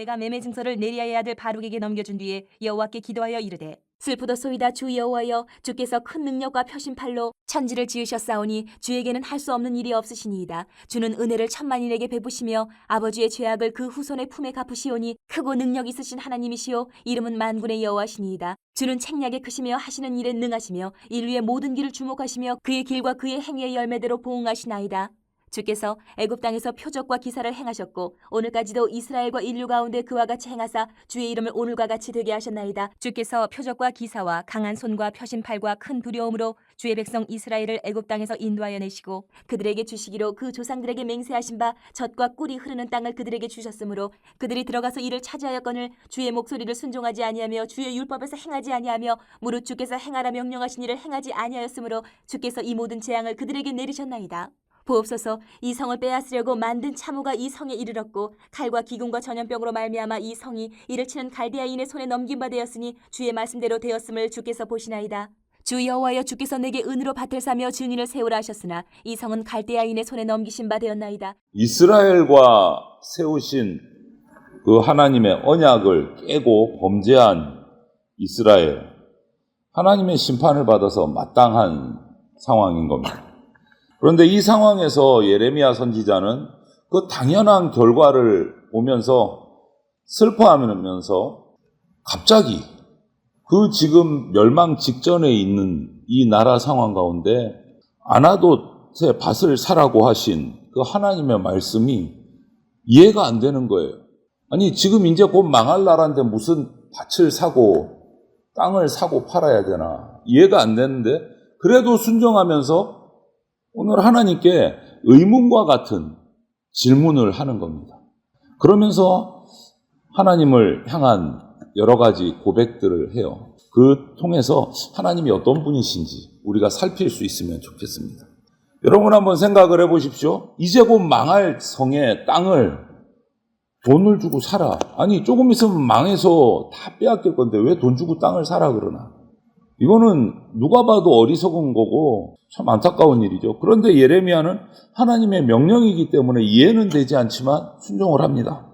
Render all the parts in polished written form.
내가 매매 증서를 네리야의 아들 바룩에게 넘겨준 뒤에 여호와께 기도하여 이르되 슬프도소이다 주 여호와여, 주께서 큰 능력과 표심팔로 천지를 지으셨사오니 주에게는 할 수 없는 일이 없으시니이다. 주는 은혜를 천만인에게 베푸시며 아버지의 죄악을 그 후손의 품에 갚으시오니 크고 능력 있으신 하나님이시오 이름은 만군의 여호와시니이다. 주는 책략에 크시며 하시는 일에 능하시며 인류의 모든 길을 주목하시며 그의 길과 그의 행위의 열매대로 보응하시나이다. 주께서 애굽 땅에서 표적과 기사를 행하셨고 오늘까지도 이스라엘과 인류 가운데 그와 같이 행하사 주의 이름을 오늘과 같이 되게 하셨나이다. 주께서 표적과 기사와 강한 손과 표심팔과 큰 두려움으로 주의 백성 이스라엘을 애굽 땅에서 인도하여 내시고 그들에게 주시기로 그 조상들에게 맹세하신 바 젖과 꿀이 흐르는 땅을 그들에게 주셨으므로 그들이 들어가서 이를 차지하였거늘 주의 목소리를 순종하지 아니하며 주의 율법에서 행하지 아니하며 무릇 주께서 행하라 명령하신 일을 행하지 아니하였으므로 주께서 이 모든 재앙을 그들에게 내리셨나이다. 보옵소서, 이 성을 빼앗으려고 만든 참호가 이 성에 이르렀고 칼과 기근과 전염병으로 말미암아 이 성이 이를 치는 갈대아인의 손에 넘긴 바 되었으니 주의 말씀대로 되었음을 주께서 보시나이다. 주 여호와여, 주께서 내게 은으로 밭을 사며 증인을 세우라 하셨으나 이 성은 갈대아인의 손에 넘기신 바 되었나이다. 이스라엘과 세우신 그 하나님의 언약을 깨고 범죄한 이스라엘, 하나님의 심판을 받아서 마땅한 상황인 겁니다. 그런데 이 상황에서 예레미야 선지자는 그 당연한 결과를 보면서 슬퍼하면서 갑자기 그 지금 멸망 직전에 있는 이 나라 상황 가운데 아나돗의 밭을 사라고 하신 그 하나님의 말씀이 이해가 안 되는 거예요. 아니, 지금 이제 곧 망할 나라인데 무슨 밭을 사고 땅을 사고 팔아야 되나? 이해가 안 되는데 그래도 순종하면서 오늘 하나님께 의문과 같은 질문을 하는 겁니다. 그러면서 하나님을 향한 여러 가지 고백들을 해요. 그 통해서 하나님이 어떤 분이신지 우리가 살필 수 있으면 좋겠습니다. 여러분 한번 생각을 해보십시오. 이제 곧 망할 성의 땅을 돈을 주고 사라. 아니, 조금 있으면 망해서 다 빼앗길 건데 왜 돈 주고 땅을 사라 그러나? 이거는 누가 봐도 어리석은 거고 참 안타까운 일이죠. 그런데 예레미야는 하나님의 명령이기 때문에 이해는 되지 않지만 순종을 합니다.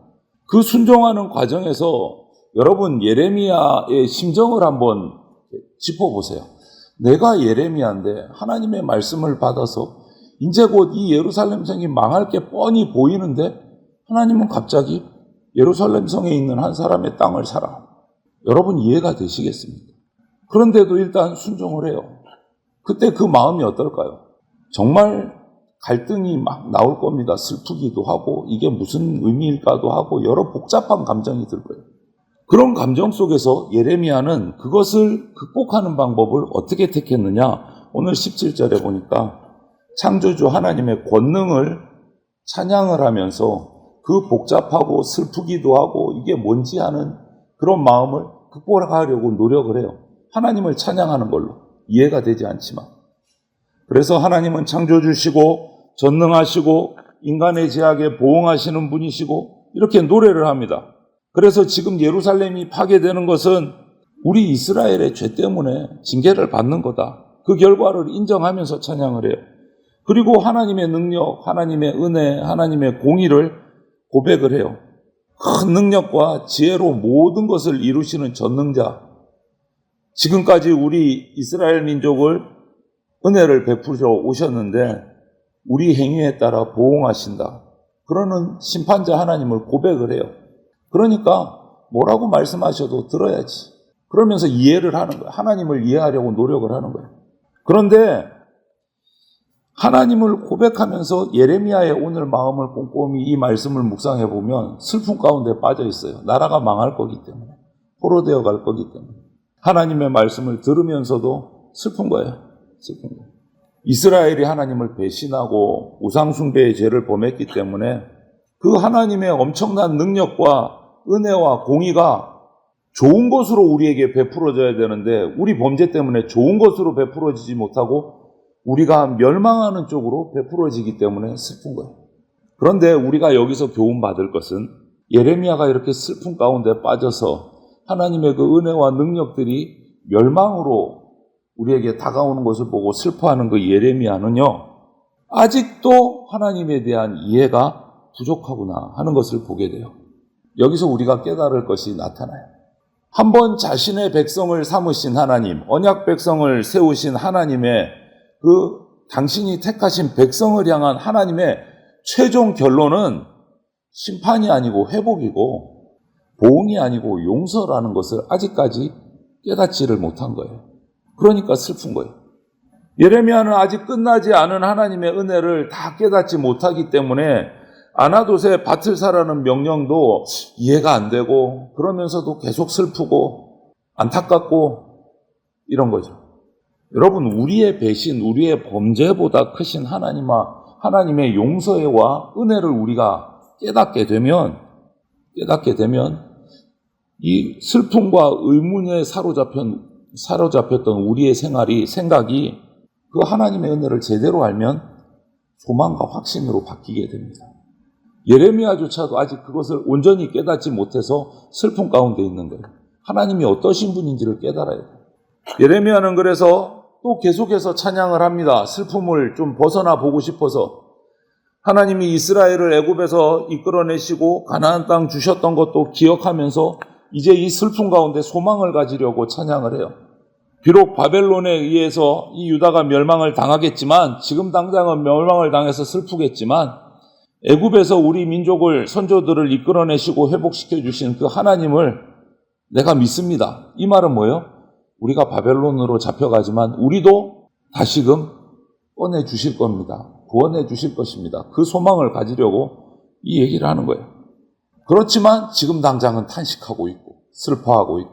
그 순종하는 과정에서 여러분 예레미야의 심정을 한번 짚어보세요. 내가 예레미야인데 하나님의 말씀을 받아서 이제 곧 이 예루살렘 성이 망할 게 뻔히 보이는데 하나님은 갑자기 예루살렘 성에 있는 한 사람의 땅을 사라. 여러분 이해가 되시겠습니까? 그런데도 일단 순종을 해요. 그때 그 마음이 어떨까요? 정말 갈등이 막 나올 겁니다. 슬프기도 하고 이게 무슨 의미일까도 하고 여러 복잡한 감정이 들 거예요. 그런 감정 속에서 예레미야는 그것을 극복하는 방법을 어떻게 택했느냐? 오늘 17절에 보니까 창조주 하나님의 권능을 찬양을 하면서 그 복잡하고 슬프기도 하고 이게 뭔지 하는 그런 마음을 극복하려고 노력을 해요. 하나님을 찬양하는 걸로. 이해가 되지 않지만. 그래서 하나님은 창조주시고 전능하시고 인간의 죄악에 보응하시는 분이시고 이렇게 노래를 합니다. 그래서 지금 예루살렘이 파괴되는 것은 우리 이스라엘의 죄 때문에 징계를 받는 거다. 그 결과를 인정하면서 찬양을 해요. 그리고 하나님의 능력, 하나님의 은혜, 하나님의 공의를 고백을 해요. 큰 능력과 지혜로 모든 것을 이루시는 전능자, 지금까지 우리 이스라엘 민족을 은혜를 베푸러 오셨는데 우리 행위에 따라 보응하신다. 그러는 심판자 하나님을 고백을 해요. 그러니까 뭐라고 말씀하셔도 들어야지. 그러면서 이해를 하는 거예요. 하나님을 이해하려고 노력을 하는 거예요. 그런데 하나님을 고백하면서 예레미야의 오늘 마음을 꼼꼼히 이 말씀을 묵상해 보면 슬픔 가운데 빠져 있어요. 나라가 망할 거기 때문에, 포로되어 갈 거기 때문에. 하나님의 말씀을 들으면서도 슬픈 거예요. 슬픈 거예요. 이스라엘이 하나님을 배신하고 우상숭배의 죄를 범했기 때문에 그 하나님의 엄청난 능력과 은혜와 공의가 좋은 것으로 우리에게 베풀어져야 되는데 우리 범죄 때문에 좋은 것으로 베풀어지지 못하고 우리가 멸망하는 쪽으로 베풀어지기 때문에 슬픈 거예요. 그런데 우리가 여기서 교훈받을 것은 예레미야가 이렇게 슬픔 가운데 빠져서 하나님의 그 은혜와 능력들이 멸망으로 우리에게 다가오는 것을 보고 슬퍼하는 그 예레미야는요, 아직도 하나님에 대한 이해가 부족하구나 하는 것을 보게 돼요. 여기서 우리가 깨달을 것이 나타나요. 한번 자신의 백성을 삼으신 하나님, 언약 백성을 세우신 하나님의 당신이 택하신 백성을 향한 하나님의 최종 결론은 심판이 아니고 회복이고 보응이 아니고 용서라는 것을 아직까지 깨닫지를 못한 거예요. 그러니까 슬픈 거예요. 예레미야는 아직 끝나지 않은 하나님의 은혜를 다 깨닫지 못하기 때문에 아나돗에 밭을 사라는 명령도 이해가 안 되고 그러면서도 계속 슬프고 안타깝고 이런 거죠. 여러분, 우리의 배신, 우리의 범죄보다 크신 하나님의 용서와 은혜를 우리가 깨닫게 되면 이 슬픔과 의문에 사로잡혔던 우리의 생각이 그 하나님의 은혜를 제대로 알면 소망과 확신으로 바뀌게 됩니다. 예레미야조차도 아직 그것을 온전히 깨닫지 못해서 슬픔 가운데 있는 거예요. 하나님이 어떠신 분인지를 깨달아야 돼요. 예레미야는 그래서 또 계속해서 찬양을 합니다. 슬픔을 좀 벗어나 보고 싶어서. 하나님이 이스라엘을 애굽에서 이끌어내시고 가나안 땅 주셨던 것도 기억하면서 이제 이 슬픔 가운데 소망을 가지려고 찬양을 해요. 비록 바벨론에 의해서 이 유다가 멸망을 당하겠지만, 지금 당장은 멸망을 당해서 슬프겠지만, 애굽에서 우리 민족을, 선조들을 이끌어내시고 회복시켜 주신 그 하나님을 내가 믿습니다. 이 말은 뭐예요? 우리가 바벨론으로 잡혀가지만 우리도 다시금 꺼내 주실 겁니다. 구원해 주실 것입니다. 그 소망을 가지려고 이 얘기를 하는 거예요. 그렇지만 지금 당장은 탄식하고 있고 슬퍼하고 있고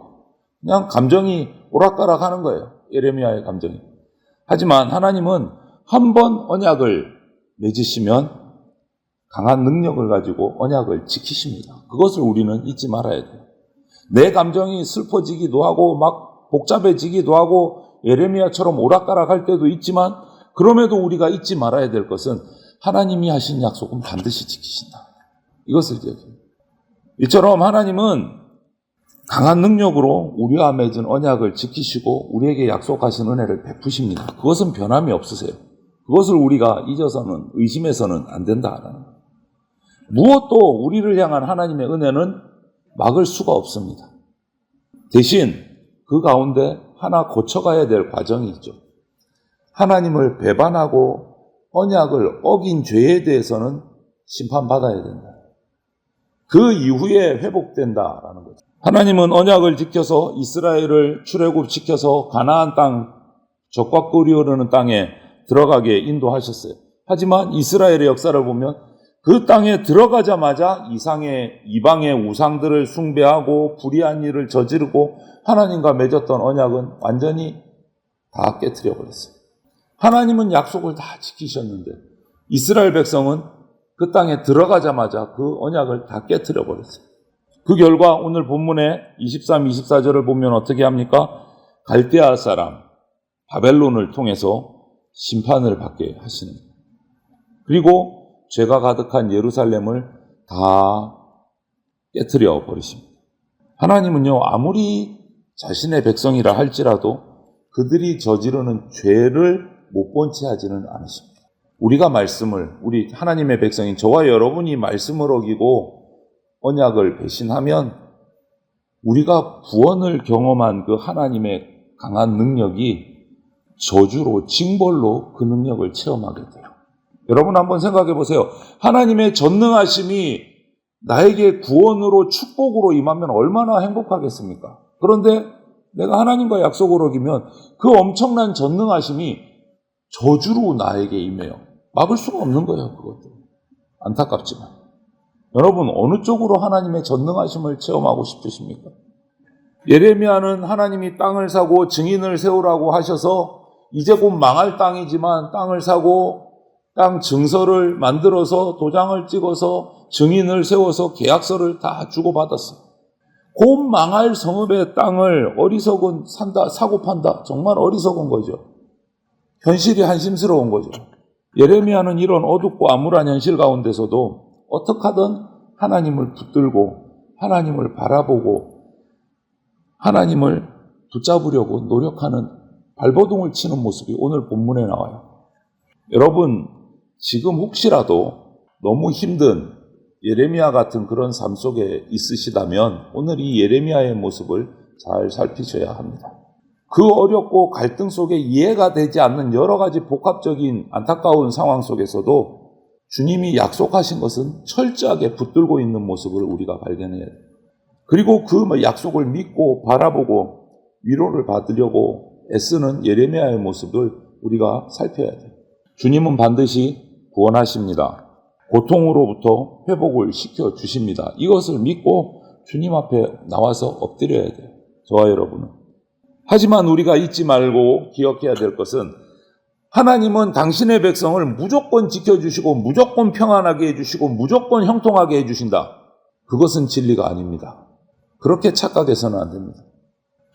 그냥 감정이 오락가락하는 거예요. 예레미야의 감정이. 하지만 하나님은 한 번 언약을 맺으시면 강한 능력을 가지고 언약을 지키십니다. 그것을 우리는 잊지 말아야 돼요. 내 감정이 슬퍼지기도 하고 막 복잡해지기도 하고 예레미야처럼 오락가락할 때도 있지만, 그럼에도 우리가 잊지 말아야 될 것은 하나님이 하신 약속은 반드시 지키신다. 이것을 기억해요. 이처럼 하나님은 강한 능력으로 우리와 맺은 언약을 지키시고 우리에게 약속하신 은혜를 베푸십니다. 그것은 변함이 없으세요. 그것을 우리가 잊어서는, 의심해서는 안 된다라는 거예요. 무엇도 우리를 향한 하나님의 은혜는 막을 수가 없습니다. 대신 그 가운데 하나 고쳐가야 될 과정이 있죠. 하나님을 배반하고 언약을 어긴 죄에 대해서는 심판받아야 된다. 그 이후에 회복된다라는 거죠. 하나님은 언약을 지켜서 이스라엘을 출애굽시켜서 가나안 땅, 적과 꿀이 흐르는 땅에 들어가게 인도하셨어요. 하지만 이스라엘의 역사를 보면 그 땅에 들어가자마자 이방의 우상들을 숭배하고 불의한 일을 저지르고 하나님과 맺었던 언약은 완전히 다 깨트려 버렸어요. 하나님은 약속을 다 지키셨는데 이스라엘 백성은 그 땅에 들어가자마자 그 언약을 다 깨트려 버렸어요. 그 결과 오늘 본문의 23, 24절을 보면 어떻게 합니까? 갈대아 사람 바벨론을 통해서 심판을 받게 하시는 거예요. 그리고 죄가 가득한 예루살렘을 다 깨트려 버리십니다. 하나님은요, 아무리 자신의 백성이라 할지라도 그들이 저지르는 죄를 못 본 채 하지는 않으십니다. 우리가 우리 하나님의 백성인 저와 여러분이 말씀을 어기고 언약을 배신하면 우리가 구원을 경험한 그 하나님의 강한 능력이 저주로, 징벌로 그 능력을 체험하게 돼요. 여러분 한번 생각해 보세요. 하나님의 전능하심이 나에게 구원으로 축복으로 임하면 얼마나 행복하겠습니까? 그런데 내가 하나님과 약속을 어기면 그 엄청난 전능하심이 저주로 나에게 임해요. 막을 수가 없는 거예요. 그것도 안타깝지만. 여러분 어느 쪽으로 하나님의 전능하심을 체험하고 싶으십니까? 예레미야는 하나님이 땅을 사고 증인을 세우라고 하셔서 이제 곧 망할 땅이지만 땅을 사고 땅 증서를 만들어서 도장을 찍어서 증인을 세워서 계약서를 다 주고받았어요. 곧 망할 성읍의 땅을 어리석은 사고 판다. 정말 어리석은 거죠. 현실이 한심스러운 거죠. 예레미야는 이런 어둡고 암울한 현실 가운데서도 어떻게 하든 하나님을 붙들고 하나님을 바라보고 하나님을 붙잡으려고 노력하는 발버둥을 치는 모습이 오늘 본문에 나와요. 여러분 지금 혹시라도 너무 힘든 예레미야 같은 그런 삶 속에 있으시다면 오늘 이 예레미야의 모습을 잘 살피셔야 합니다. 그 어렵고 갈등 속에 이해가 되지 않는 여러 가지 복합적인 안타까운 상황 속에서도 주님이 약속하신 것은 철저하게 붙들고 있는 모습을 우리가 발견해야 돼요. 그리고 그 약속을 믿고 바라보고 위로를 받으려고 애쓰는 예레미야의 모습을 우리가 살펴야 돼요. 주님은 반드시 구원하십니다. 고통으로부터 회복을 시켜주십니다. 이것을 믿고 주님 앞에 나와서 엎드려야 돼요. 저와 여러분은. 하지만 우리가 잊지 말고 기억해야 될 것은 하나님은 당신의 백성을 무조건 지켜주시고 무조건 평안하게 해주시고 무조건 형통하게 해주신다. 그것은 진리가 아닙니다. 그렇게 착각해서는 안 됩니다.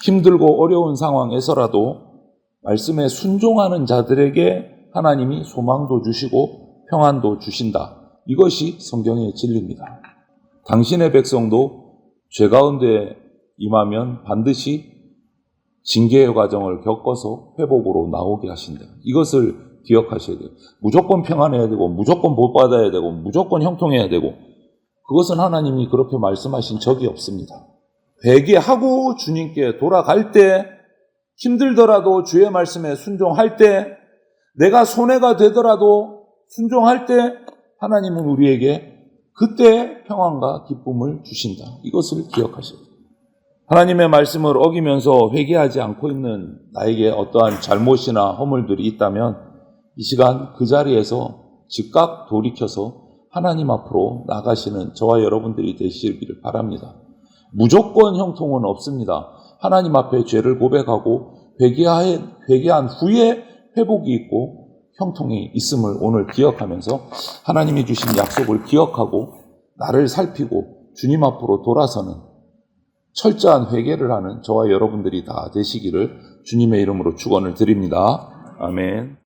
힘들고 어려운 상황에서라도 말씀에 순종하는 자들에게 하나님이 소망도 주시고 평안도 주신다. 이것이 성경의 진리입니다. 당신의 백성도 죄 가운데 임하면 반드시 징계의 과정을 겪어서 회복으로 나오게 하신다. 이것을 기억하셔야 돼요. 무조건 평안해야 되고 무조건 복 받아야 되고 무조건 형통해야 되고 그것은 하나님이 그렇게 말씀하신 적이 없습니다. 회개하고 주님께 돌아갈 때 힘들더라도 주의 말씀에 순종할 때 내가 손해가 되더라도 순종할 때 하나님은 우리에게 그때 평안과 기쁨을 주신다. 이것을 기억하셔야 돼요. 하나님의 말씀을 어기면서 회개하지 않고 있는 나에게 어떠한 잘못이나 허물들이 있다면 이 시간 그 자리에서 즉각 돌이켜서 하나님 앞으로 나가시는 저와 여러분들이 되시기를 바랍니다. 무조건 형통은 없습니다. 하나님 앞에 죄를 고백하고 회개한 후에 회복이 있고 형통이 있음을 오늘 기억하면서 하나님이 주신 약속을 기억하고 나를 살피고 주님 앞으로 돌아서는 철저한 회개를 하는 저와 여러분들이 다 되시기를 주님의 이름으로 축원을 드립니다. 아멘.